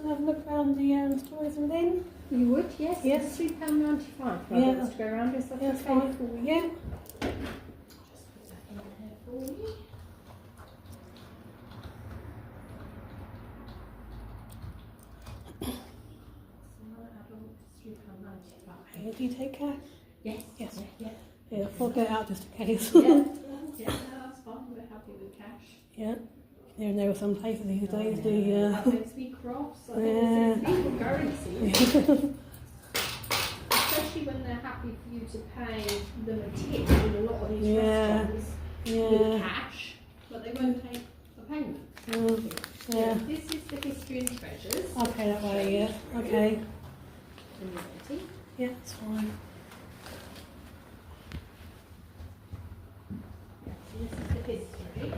have a look around the stores and Lynn? You would, yes. Yes. £3.95. Yeah. To go around. Is that Yeah, okay fine. for you? Yeah. Just put that in there for you. Okay, do you take cash? Yes. Yes. Yeah. Yeah, I'll get it out just in case. Yeah. No, that's fine. We're happy with cash. Yeah. You know, some places these days do. That makes me cross. I think it's legal currency. Especially when they're happy for you to pay them a tip in a lot of these restaurants with cash, but they won't take a payment. Yeah. This is the history and treasures. Okay, that way, yeah. Okay. And you're ready. Yeah, that's fine. So this is the history.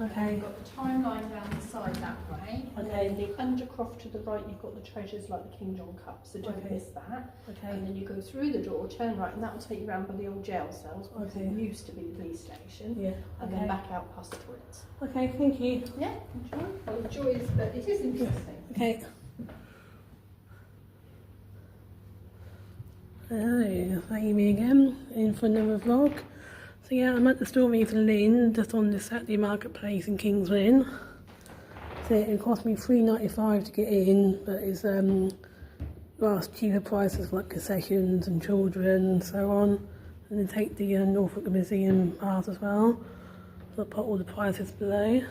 Okay. You've got the timeline down the side that way, and then the undercroft to the right, you've got the treasures like the King John Cup, so don't miss that. Okay. And then you go through the door, turn right, and that will take you around by the old jail cells, because it used to be the police station. Yeah. And then back out past the toilets. Okay, thank you. Yeah, enjoy. Well, enjoy is, but it is interesting. Okay. Hello, Amy again, in for another vlog. So yeah, I'm at the store with Lynn, just on the Saturday marketplace in King's Lynn. So it cost me $3.95 to get in, but it's cheaper prices like concessions and children and so on. And then take the Norfolk Museum pass as well. So I'll put all the prices below.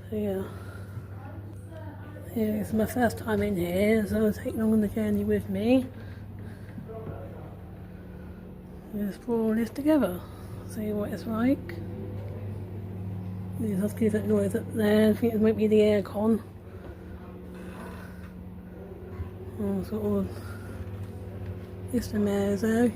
So yeah. Yeah, it's my first time in here, so I'll take along on the journey with me. Let's put all this together, see what it's like. Let's give that noise up there. I think it might be the aircon. Oh, sort of. It's the mares though.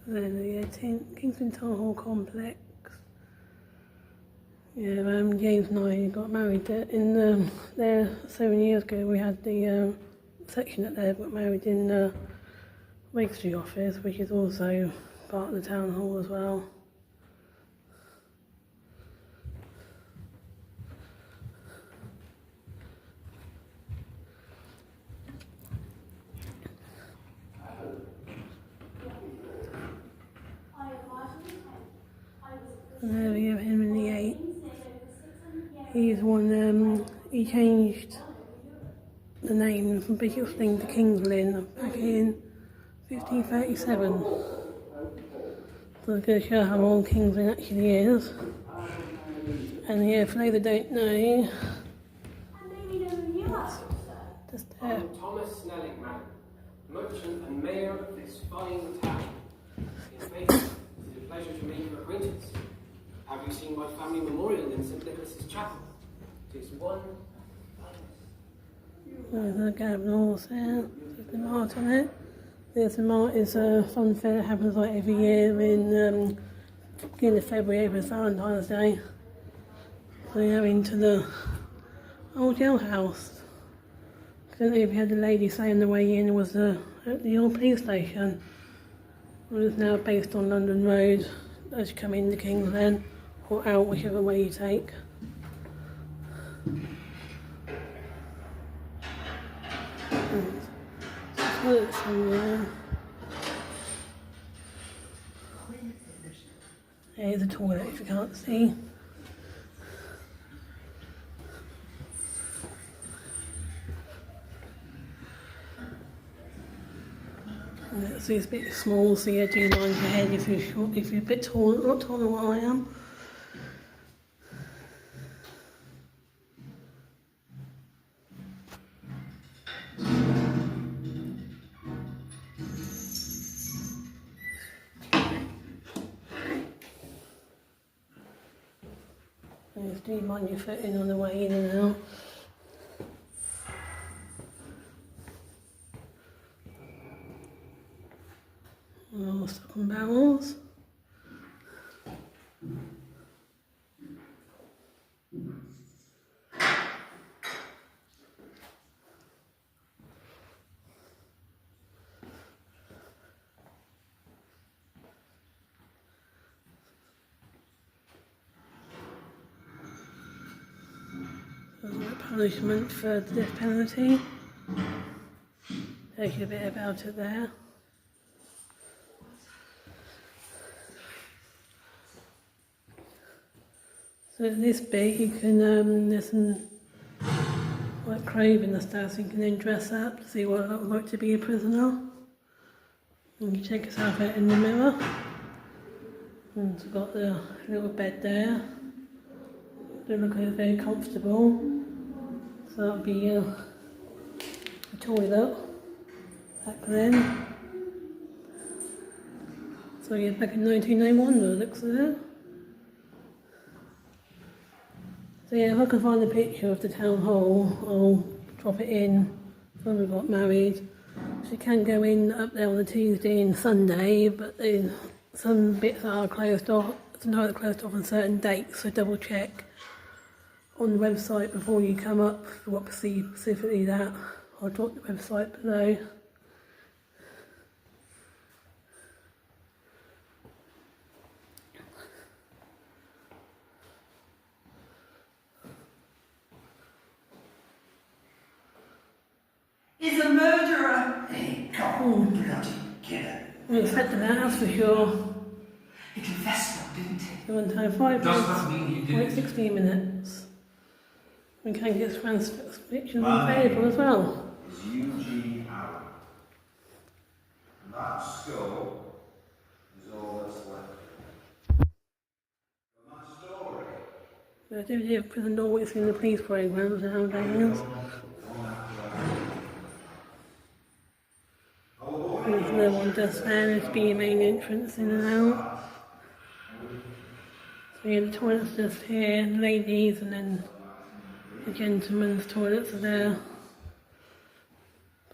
Then the Kingston Town Hall complex. Yeah, James and I got married in there 7 years ago. We had the section that they got married in the Wake Street office, which is also part of the town hall as well. And there we have Henry VIII. He's one, he changed the name from Bishop's Lynn to King's Lynn back in 1537. So I'm going to show how old King's Lynn actually is. And yeah, for those that don't know, just there. I'm Thomas Snelling, madam, merchant and mayor of this fine town. In faith, it is a pleasure to make your acquaintance. Have you seen my family memorial in St. Nicholas's Chapel? It is one. There's a Gavin horse there, there's the mart on it. There's the mart is a fun fair that happens like every year in beginning of February over Valentine's Day. So yeah, into the old jailhouse. I don't know if you had the lady say on the way in it was the old police station. It is now based on London Road as you come into King's Lynn or out, whichever way you take. Toilets in there. There's a toilet if you can't see. So it's a bit small, so yeah, do mind your head if you're short, if you're a bit tall, not taller than what I am. Just do mind your footing on the way in and out. Oh, stock and barrels. Punishment for the death penalty. Tells you a bit about it there. So in this bit you can, there's some like clothing and stuff, so you can then dress up to see what it looks like to be a prisoner. And you check yourself out in the mirror. And it's got the little bed there. They look like very comfortable. So that'll be a toilet back then. So yeah, back in 1991 by the looks of it. So yeah, if I can find a picture of the town hall, I'll drop it in when we got married. So you can go in up there on a Tuesday and Sunday, but some bits are closed off. They're closed off on certain dates, so double check on the website before you come up for what specifically that. I'll drop the website below. Is a murderer. Hey, God, bloody killer. Well, it's had to that, that's for sure. He confessed though, didn't he? So in time, 5 Does minutes, that mean you did like it? 16 minutes. We can get transcription available as well. Is Eugene Allen. And that skull is all that's left. And that story. So I do live prison Norwich in the police programs nowadays. There's no one just there, there's be a main entrance in and out. So yeah, the toilets just here, the ladies, and then the gentlemen's toilets are there.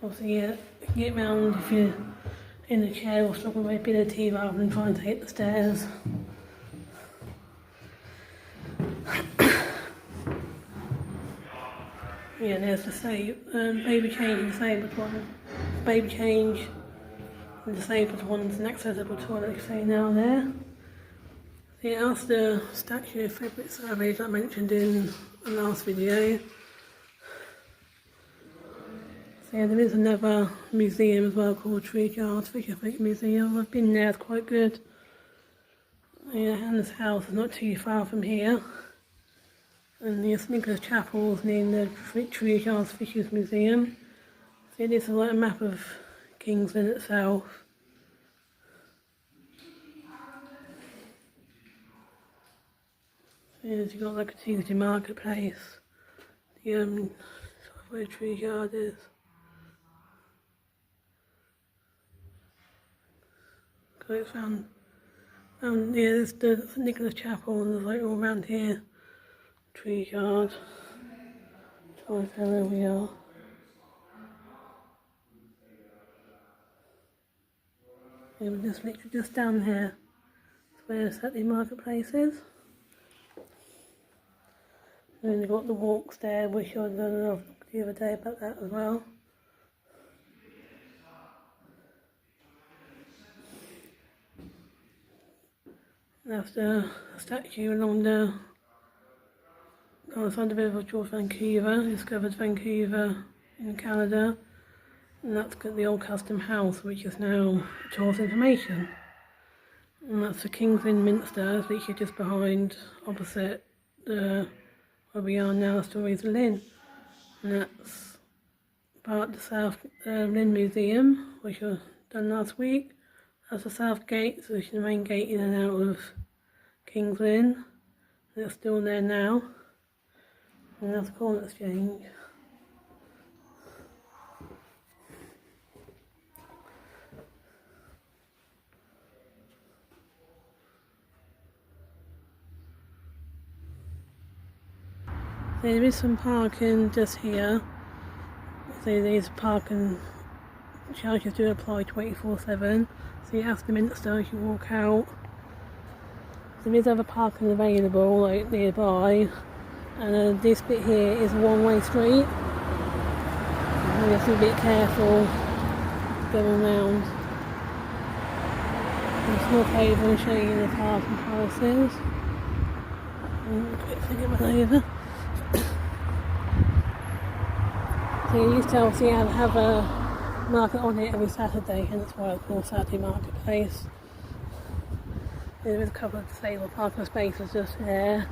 Obviously, yeah, you can get round if you're in a chair or struggle with mobility rather than trying to hit the stairs. Yeah, there's the baby change, disabled one. Baby change, and disabled ones, and accessible toilet, you say now there. So yeah, that's the statue of Frederick Savage I mentioned in the last video. So yeah, there is another museum as well called Treeguard Fisher Museum. I've been there, it's quite good. Yeah, Hannah's house is not too far from here. And the St Nicholas Chapel is near the Treeguard Fishers Museum. So this is like a map of King's Lynn itself. So you've got like a Tuesday marketplace. The sort of where Treeguard is. So it's found yeah, there's the St Nicholas Chapel and there's like all around here. Treeguard. Trying to find where we are. Yeah, we're just literally just down here. That's where the Saturday marketplace is. And then you've got the walks there, which I done the other day about that as well. That's the statue along the side of the river of George Vancouver, discovered Vancouver in Canada. And that's got the old custom house, which is now tourist information. And that's the King's Lynn Minster, it's literally just behind, opposite where we are now, Stories of Lynn. And that's part of the South Lynn Museum, which was done last week. That's the South Gate, so it's the main gate in and out of King's Lynn. And it's still there now. And that's the Corn Exchange. There is some parking just here. So there's parking charges do apply 24/7. So you ask the minister as you walk out. There is other parking available like nearby, and this bit here is a one-way street. You have to be a bit careful going around. Let's walk over and show you the parking prices. Quick thing it went over. So you used to obviously have a market on it every Saturday, and that's why it's called Saturday Marketplace. There is a couple of disabled parking spaces just there.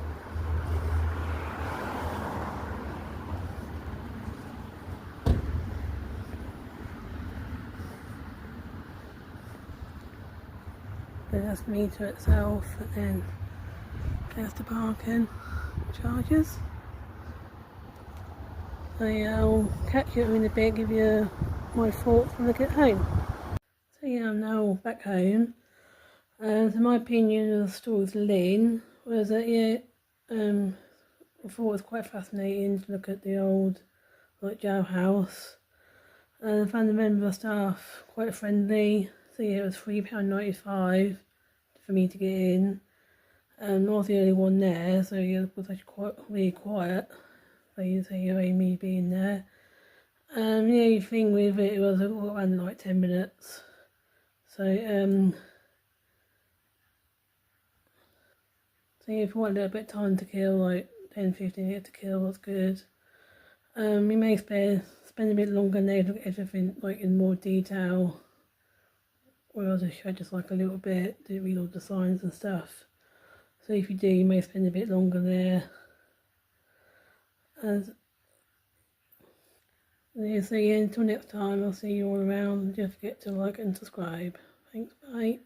Then that's the meter itself, and then there's the parking charges. So yeah, I'll catch you in a bit, give you my thoughts when I get home. So yeah, I'm now back home. So my opinion of the story with Lynn was that I thought it was quite fascinating to look at the old jailhouse. And I found the member of staff quite friendly. So yeah, it was £3.95 for me to get in. I was the only one there, so yeah, it was actually really quiet. So you say me being there. The only thing with it was it ran like 10 minutes. So so if you want a little bit of time to kill, like 10-15 minutes to kill, was good. You may spend a bit longer there to look at everything like in more detail. Or I'll just show just like a little bit, to read all the signs and stuff. So if you do, you may spend a bit longer there. So yeah, until next time, I'll see you all around. Don't forget to like and subscribe. Thanks, bye.